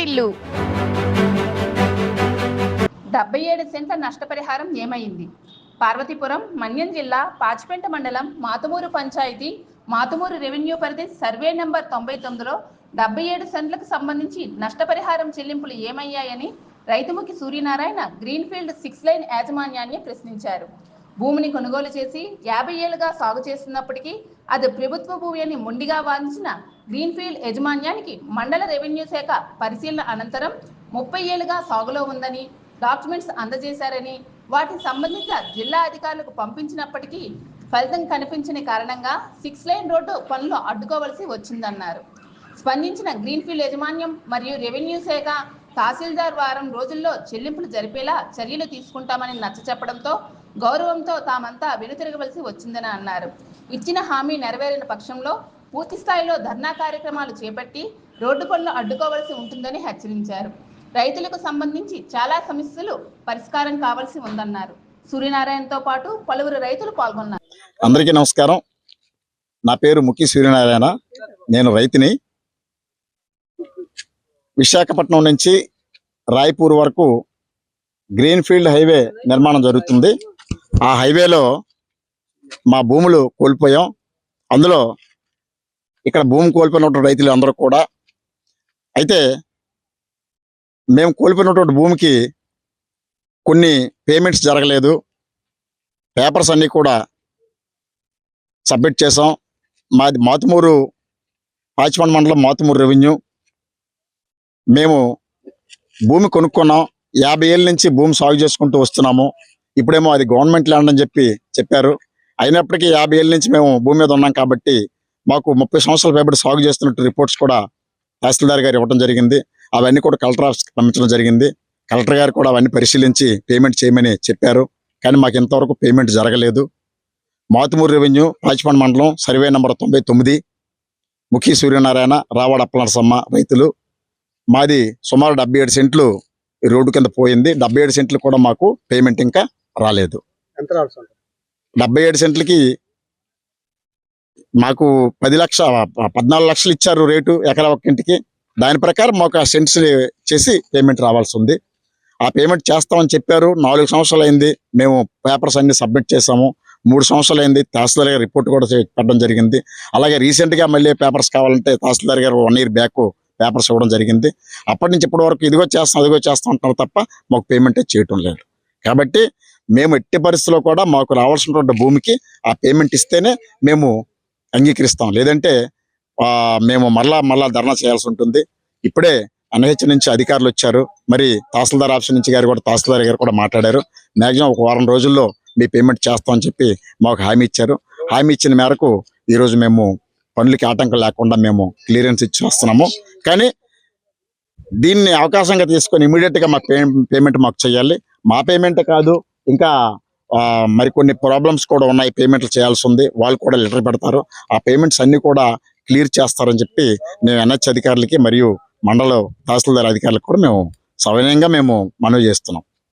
వాటిల్లు 77 సెంట్ల నష్టపరిహారం ఏమైంది? పార్వతీపురం, మన్యం జిల్లా పాచిపెంట మండలం మాతుమూరు పంచాయతీ మాతుమూరు రెవెన్యూ పరిధి సర్వే నెంబర్ 99లో 77 సెంట్లకు సంబంధించి నష్టపరిహారం చెల్లింపులు ఏమయ్యాయని రైతుముఖి సూర్యనారాయణ గ్రీన్ఫీల్డ్ 6 లైన్ యాజమాన్యాన్ని ప్రశ్నించారు. భూమిని కొనుగోలు చేసి 50 ఏళ్లుగా సాగు చేస్తున్నప్పటికీ అది ప్రభుత్వ భూమి అని మొండిగా వాదించిన గ్రీన్ఫీల్డ్ యాజమాన్యానికి మండల రెవెన్యూ శాఖ పరిశీలన అనంతరం 30 ఏళ్లుగా సాగులో ఉందని, డాక్యుమెంట్స్ అందజేశారని, వాటికి సంబంధిత జిల్లా అధికారులకు పంపించినప్పటికీ ఫలితం కనిపించని కారణంగా 6 లైన్ రోడ్డు పనులు అడ్డుకోవలసి వచ్చిందన్నారు. స్పందించిన గ్రీన్ఫీల్డ్ యాజమాన్యం మరియు రెవెన్యూ శాఖ తహసీల్దార్ వారం రోజుల్లో చెల్లింపులు జరిపేలా చర్యలు తీసుకుంటామని నచ్చచెప్పడంతో గౌరవంతో తామంతా వెనుతిరగవలసి వచ్చిందని అన్నారు. ఇచ్చిన హామీ నెరవేరిన పక్షంలో పూర్తి స్థాయిలో ధర్నా కార్యక్రమాలు చేపట్టి రోడ్డు పనులు అడ్డుకోవలసి ఉంటుందని హెచ్చరించారు. రైతులకు సంబంధించి చాలా సమస్యలు పరిష్కారం కావాల్సి ఉందన్నారు. సూర్యనారాయణతో పాటు పలువురు రైతులు పాల్గొన్నారు. అందరికీ నమస్కారం. నా పేరు ముఖి సూర్యనారాయణ. నేను రైతుని. విశాఖపట్నం నుంచి రాయ్పూర్ వరకు గ్రీన్ఫీల్డ్ హైవే నిర్మాణం జరుగుతుంది. ఆ హైవేలో మా భూములు కోల్పోయాం. అందులో ఇక్కడ భూమి కోల్పోయినటువంటి రైతులు అందరూ కూడా, అయితే మేము కోల్పోయినటువంటి భూమికి కొన్ని పేమెంట్స్ జరగలేదు. పేపర్స్ అన్నీ కూడా సబ్మిట్ చేసాం. మాది మాతుమూరు పాచిపెంట మండలం మాతుమూరు రెవెన్యూ. మేము భూమి కొనుక్కున్నాం. 50 ఏళ్ళ నుంచి భూమి సాగు చేసుకుంటూ వస్తున్నాము. ఇప్పుడేమో అది గవర్నమెంట్ ల్యాండ్ అని చెప్పారు. అయినప్పటికీ 50 ఏళ్ళ నుంచి మేము భూమి మీద ఉన్నాం కాబట్టి మాకు 30 సంవత్సరాల పైబడి సాగు చేస్తున్నట్టు రిపోర్ట్స్ కూడా తహసీల్దార్ గారు ఇవ్వడం జరిగింది. అవన్నీ కూడా కలెక్టర్ ఆఫీస్కి పంపించడం జరిగింది. కలెక్టర్ గారు కూడా అవన్నీ పరిశీలించి పేమెంట్ చేయమని చెప్పారు. కానీ మాకు ఇంతవరకు పేమెంట్ జరగలేదు. మాతుమూరు రెవెన్యూ పాచిపెంట మండలం సర్వే నెంబర్ 99, ముఖి సూర్యనారాయణ, రావాడ అప్పలనరసమ్మ రైతులు. మాది సుమారు 77 సెంట్లు రోడ్డు కింద పోయింది. 77 సెంట్లు కూడా మాకు పేమెంట్ ఇంకా రాలేదు. 77 సెంట్లకి మాకు 14 లక్షలు ఇచ్చారు రేటు ఎకరా ఒక్క ఇంటికి. దాని ప్రకారం మాకు ఆ సెంట్స్ చేసి పేమెంట్ రావాల్సి ఉంది. ఆ పేమెంట్ చేస్తామని చెప్పారు. 4 సంవత్సరాలు అయింది. మేము పేపర్స్ అన్ని సబ్మిట్ చేసాము. 3 సంవత్సరాలు అయింది. తహసీల్దార్ గారు రిపోర్ట్ కూడా పెట్టడం జరిగింది. అలాగే రీసెంట్గా మళ్ళీ పేపర్స్ కావాలంటే తహసీల్దార్ గారు 1 ఇయర్ బ్యాక్ పేపర్స్ ఇవ్వడం జరిగింది. అప్పటి నుంచి ఇప్పటి వరకు ఇదిగో చేస్తాం అంటున్నారు తప్ప మాకు పేమెంటే చేయటం లేదు. కాబట్టి మేము ఎట్టి పరిస్థితుల్లో కూడా మాకు రావాల్సినటువంటి భూమికి ఆ పేమెంట్ ఇస్తేనే మేము అంగీకరిస్తాం. లేదంటే మేము మళ్ళా ధర్నా చేయాల్సి ఉంటుంది. ఇప్పుడే NH నుంచి అధికారులు వచ్చారు. మరి తహసీల్దార్ ఆఫీస్ నుంచి తహసీల్దార్ గారు కూడా మాట్లాడారు. మ్యాక్సిమం ఒక వారం రోజుల్లో మీ పేమెంట్ చేస్తామని చెప్పి మాకు హామీ ఇచ్చారు. హామీ ఇచ్చిన మేరకు ఈరోజు మేము పనులకి ఆటంకం లేకుండా మేము క్లియరెన్స్ ఇచ్చి వస్తున్నాము. కానీ దీన్ని అవకాశంగా తీసుకొని ఇమీడియట్గా మా పేమెంట్ మాకు చేయాలి. మా పేమెంట్ కాదు, ఇంకా మరికొన్ని ప్రాబ్లమ్స్ కూడా ఉన్నాయి. పేమెంట్లు చేయాల్సి ఉంది. వాళ్ళు కూడా లెటర్ పెడతారు. ఆ పేమెంట్స్ అన్ని కూడా క్లియర్ చేస్తారని చెప్పి మేము NH అధికారులకి మరియు మండల తహసీల్దార్ అధికారులకు కూడా మేము సవినయంగా మేము మనవి చేస్తున్నాం.